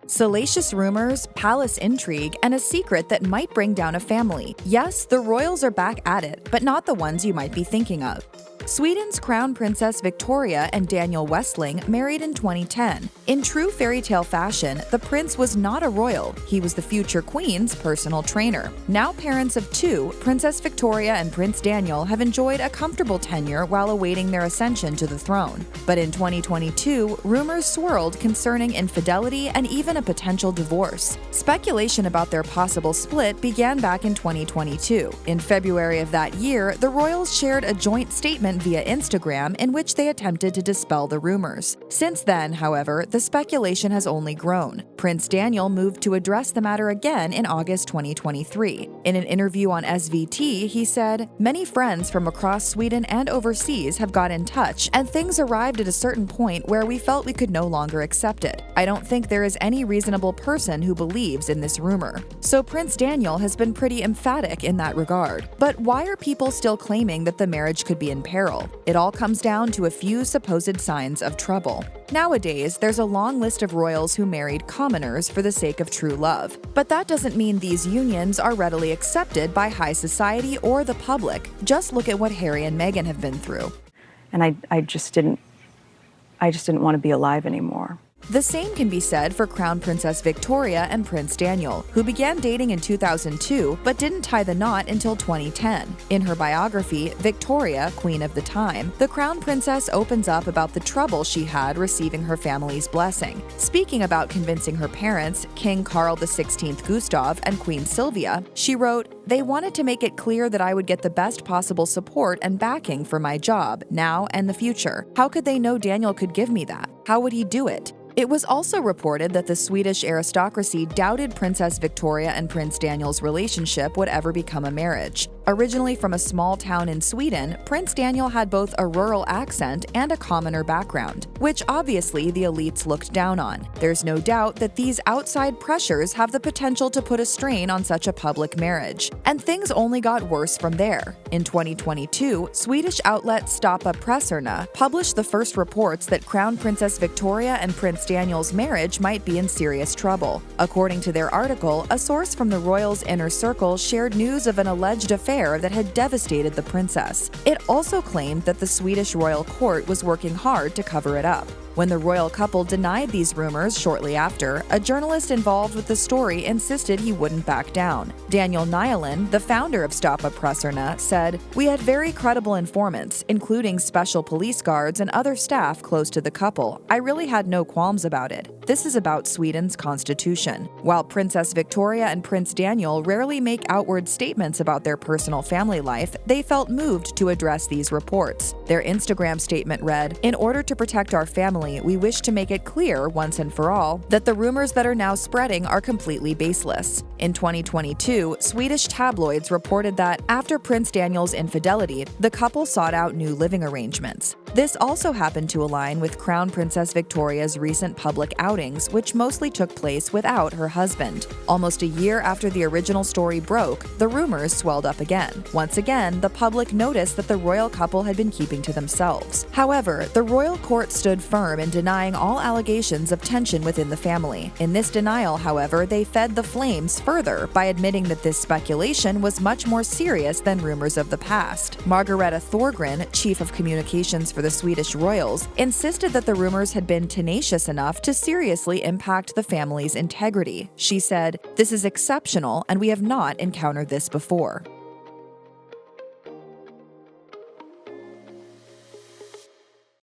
Salacious rumors, palace intrigue, and a secret that might bring down a family. Yes, the royals are back at it, but not the ones you might be thinking of. Sweden's Crown Princess Victoria and Daniel Westling married in 2010. In true fairy tale fashion, the prince was not a royal, he was the future queen's personal trainer. Now parents of two, Princess Victoria and Prince Daniel have enjoyed a comfortable tenure while awaiting their ascension to the throne. But in 2022, rumors swirled concerning infidelity and even a potential divorce. Speculation about their possible split began back in 2022. In February of that year, the royals shared a joint statement via Instagram in which they attempted to dispel the rumors. Since then, however, the speculation has only grown. Prince Daniel moved to address the matter again in August 2023. In an interview on SVT, he said, "Many friends from across Sweden and overseas have got in touch, and things arrived at a certain point where we felt we could no longer accept it. I don't think there is any reasonable person who believes in this rumor." So Prince Daniel has been pretty emphatic in that regard. But why are people still claiming that the marriage could be in peril? It all comes down to a few supposed signs of trouble. Nowadays, there's a long list of royals who married commoners for the sake of true love. But that doesn't mean these unions are readily accepted by high society or the public. Just look at what Harry and Meghan have been through. And I just didn't want to be alive anymore. The same can be said for Crown Princess Victoria and Prince Daniel, who began dating in 2002 but didn't tie the knot until 2010. In her biography, Victoria, Queen of the Time, the Crown Princess opens up about the trouble she had receiving her family's blessing. Speaking about convincing her parents, King Carl XVI Gustav and Queen Sylvia, she wrote, "They wanted to make it clear that I would get the best possible support and backing for my job, now and the future. How could they know Daniel could give me that? How would he do it?" It was also reported that the Swedish aristocracy doubted Princess Victoria and Prince Daniel's relationship would ever become a marriage. Originally from a small town in Sweden, Prince Daniel had both a rural accent and a commoner background, which obviously the elites looked down on. There's no doubt that these outside pressures have the potential to put a strain on such a public marriage. And things only got worse from there. In 2022, Swedish outlet Stoppa Pressarna published the first reports that Crown Princess Victoria and Prince Daniel's marriage might be in serious trouble. According to their article, a source from the royals' inner circle shared news of an alleged affair that had devastated the princess. It also claimed that the Swedish royal court was working hard to cover it up. When the royal couple denied these rumors shortly after, a journalist involved with the story insisted he wouldn't back down. Daniel Nylund, the founder of Stoppa Pressarna, said, "We had very credible informants, including special police guards and other staff close to the couple. I really had no qualms about it. This is about Sweden's constitution." While Princess Victoria and Prince Daniel rarely make outward statements about their personal family life, they felt moved to address these reports. Their Instagram statement read, "In order to protect our family, we wish to make it clear, once and for all, that the rumors that are now spreading are completely baseless." In 2022, Swedish tabloids reported that after Prince Daniel's infidelity, the couple sought out new living arrangements. This also happened to align with Crown Princess Victoria's recent public outings, which mostly took place without her husband. Almost a year after the original story broke, the rumors swelled up again. Once again, the public noticed that the royal couple had been keeping to themselves. However, the royal court stood firm in denying all allegations of tension within the family. In this denial, however, they fed the flames further by admitting that this speculation was much more serious than rumors of the past. Margareta Thorgren, chief of communications for the Swedish royals, insisted that the rumors had been tenacious enough to seriously impact the family's integrity. She said, "This is exceptional, and we have not encountered this before."